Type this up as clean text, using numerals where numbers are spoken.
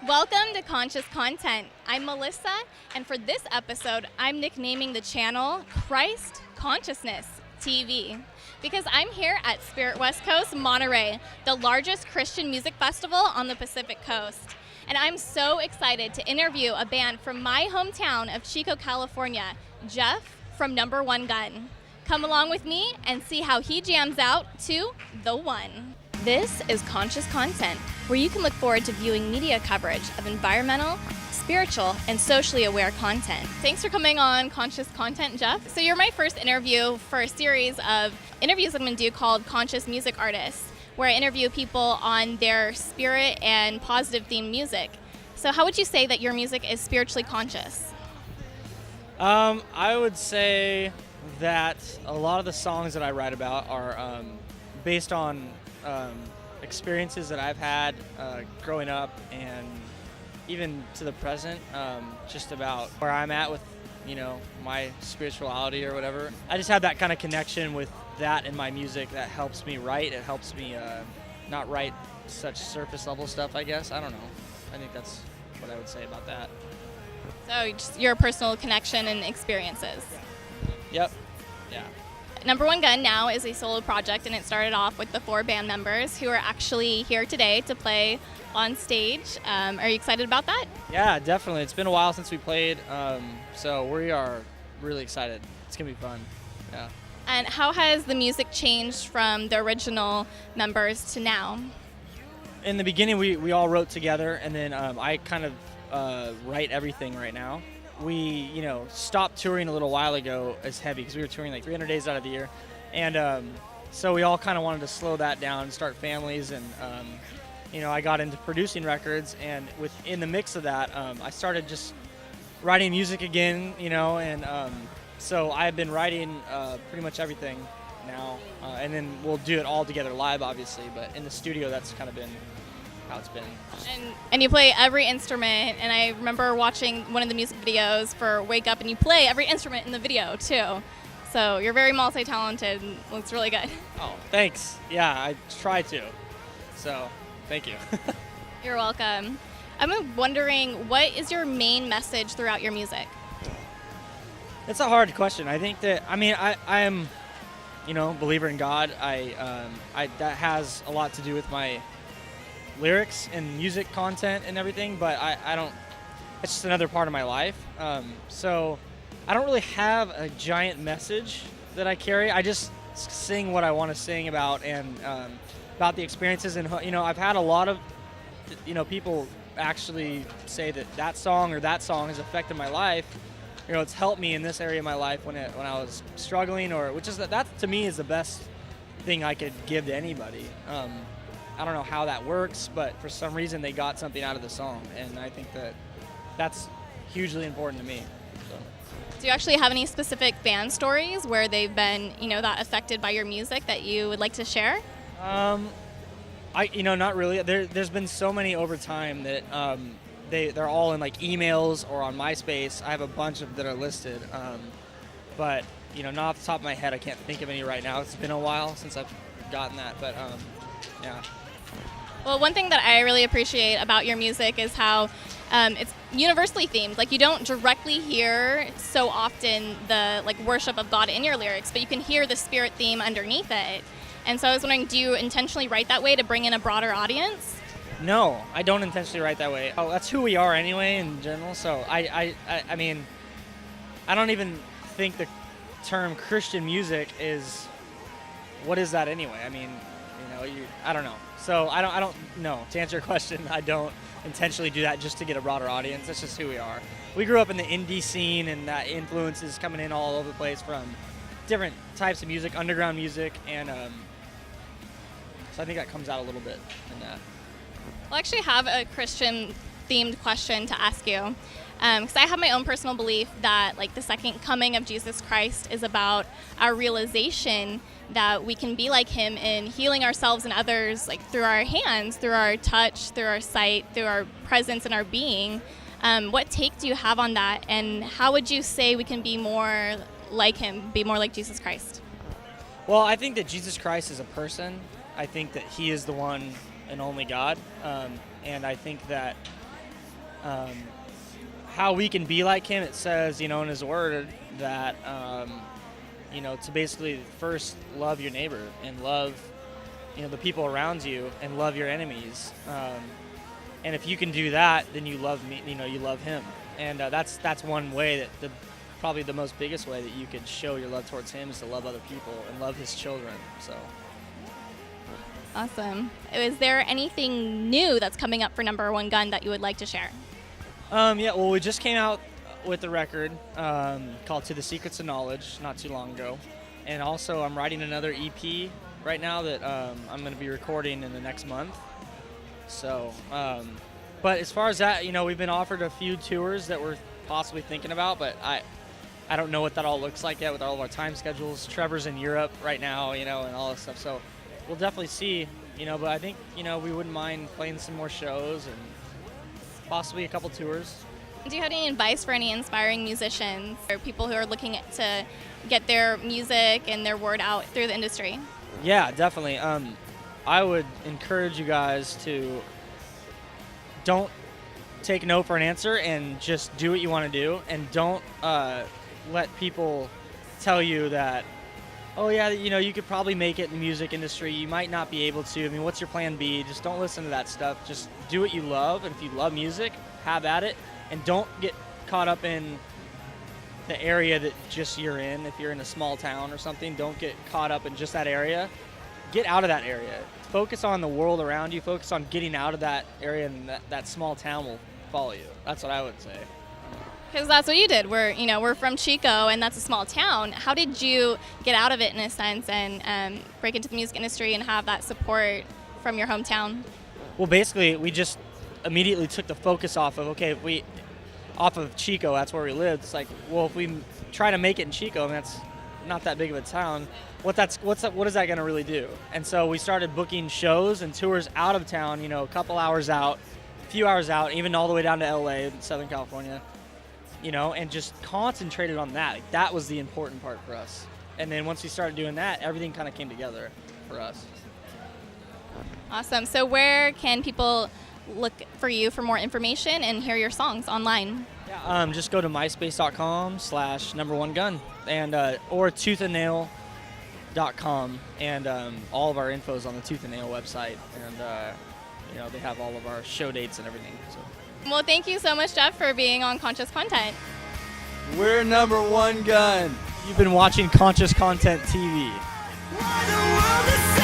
Welcome to Conscious Content. I'm Melissa, and for this episode, I'm nicknaming the channel Christ Consciousness TV because I'm here at Spirit West Coast Monterey, the largest Christian music festival on the Pacific Coast. And I'm so excited to interview a band from my hometown of Chico, California, Jeff from Number One Gun. Come along with me and see how he jams out to The One. This is Conscious Content, where you can look forward to viewing media coverage of environmental, spiritual, and socially aware content. Thanks for coming on Conscious Content, Jeff. So you're my first interview for a series of interviews I'm going to do called Conscious Music Artists, where I interview people on their spirit and positive themed music. So how would you say that your music is spiritually conscious? I would say that a lot of the songs that I write about are based on experiences that I've had growing up and even to the present, just about where I'm at with, my spirituality or whatever. I just have that kind of connection with that in my music that helps me write. It helps me not write such surface level stuff, I guess. I don't know. I think that's what I would say about that. So just your personal connection and experiences. Yep. Yeah. Number One Gun now is a solo project, and it started off with the 4 band members who are actually here today to play on stage. Are you excited about that? Yeah, definitely. It's been a while since we played, so we are really excited. It's going to be fun. Yeah. And how has the music changed from the original members to now? In the beginning, we all wrote together, and then I kind of write everything right now. We, stopped touring a little while ago as heavy because we were touring like 300 days out of the year. And so we all kind of wanted to slow that down and start families. And, I got into producing records. And in the mix of that, I started just writing music again, and so I've been writing pretty much everything now. And then we'll do it all together live, obviously. But in the studio, that's kind of been how it's been. And you play every instrument, and I remember watching one of the music videos for Wake Up, and you play every instrument in the video too. So you're very multi-talented and looks really good. Oh, thanks. Yeah, I try to. So, thank you. You're welcome. I'm wondering, what is your main message throughout your music? It's a hard question. I think that, I am, believer in God. That has a lot to do with my lyrics and music content and everything, but I don't, it's just another part of my life. So I don't really have a giant message that I carry. I just sing what I want to sing about and about the experiences. And, I've had a lot of, people actually say that song or that song has affected my life. It's helped me in this area of my life when I was struggling, which is that to me is the best thing I could give to anybody. I don't know how that works, but for some reason they got something out of the song, and I think that's hugely important to me. So. Do you actually have any specific fan stories where they've been, that affected by your music that you would like to share? Not really. There's been so many over time that they're all in like emails or on MySpace. I have a bunch of that are listed, but not off the top of my head, I can't think of any right now. It's been a while since I've gotten that, but yeah. Well, one thing that I really appreciate about your music is how it's universally themed. Like, you don't directly hear so often the worship of God in your lyrics, but you can hear the spirit theme underneath it. And so I was wondering, do you intentionally write that way to bring in a broader audience? No, I don't intentionally write that way. Oh, that's who we are anyway in general. So I don't even think the term Christian music is, what is that anyway? I don't know. So I don't know. To answer your question, I don't intentionally do that just to get a broader audience. That's just who we are. We grew up in the indie scene, and that influence is coming in all over the place from different types of music, underground music, and so I think that comes out a little bit in that. Well, I actually have a Christian-themed question to ask you. Because I have my own personal belief that the second coming of Jesus Christ is about our realization that we can be like him in healing ourselves and others through our hands, through our touch, through our sight, through our presence and our being. What take do you have on that, and how would you say we can be more like him, be more like Jesus Christ? Well, I think that Jesus Christ is a person. I think that he is the one and only God, and I think that how we can be like him. It says, in his word that, to basically first love your neighbor and love, the people around you and love your enemies. And if you can do that, then you love me, you love him. And that's one way that probably the most biggest way that you could show your love towards him is to love other people and love his children. So. Awesome. Is there anything new that's coming up for Number One Gun that you would like to share? Well, we just came out with a record called To the Secrets of Knowledge not too long ago. And also I'm writing another EP right now that I'm going to be recording in the next month. So, but as far as that, we've been offered a few tours that we're possibly thinking about, but I don't know what that all looks like yet with all of our time schedules. Trevor's in Europe right now, and all this stuff. So we'll definitely see, but I think, we wouldn't mind playing some more shows and possibly a couple tours. Do you have any advice for any inspiring musicians or people who are looking to get their music and their word out through the industry? Yeah, definitely. I would encourage you guys to don't take no for an answer and just do what you want to do, and don't let people tell you that, oh yeah, you could probably make it in the music industry. You might not be able to. I mean, what's your plan B? Just don't listen to that stuff. Just do what you love, and if you love music, have at it, and don't get caught up in the area that just you're in. If you're in a small town or something, don't get caught up in just that area. Get out of that area. Focus on the world around you. Focus on getting out of that area, and that small town will follow you. That's what I would say. Because that's what you did. We're from Chico, and that's a small town. How did you get out of it in a sense and break into the music industry and have that support from your hometown? Well, basically, we just immediately took the focus off of, off of Chico. That's where we lived. It's like, well, if we try to make it in Chico, and that's not that big of a town, what is that going to really do? And so we started booking shows and tours out of town, a couple hours out, a few hours out, even all the way down to LA, Southern California, and just concentrated on that. Like, that was the important part for us. And then once we started doing that, everything kind of came together for us. Awesome. So where can people look for you for more information and hear your songs online? Yeah, just go to myspace.com/numberonegun and or toothandnail.com, and all of our info is on the Tooth and Nail website, and they have all of our show dates and everything. So. Well, thank you so much, Jeff, for being on Conscious Content. We're Number One Gun. You've been watching Conscious Content TV. Why the world is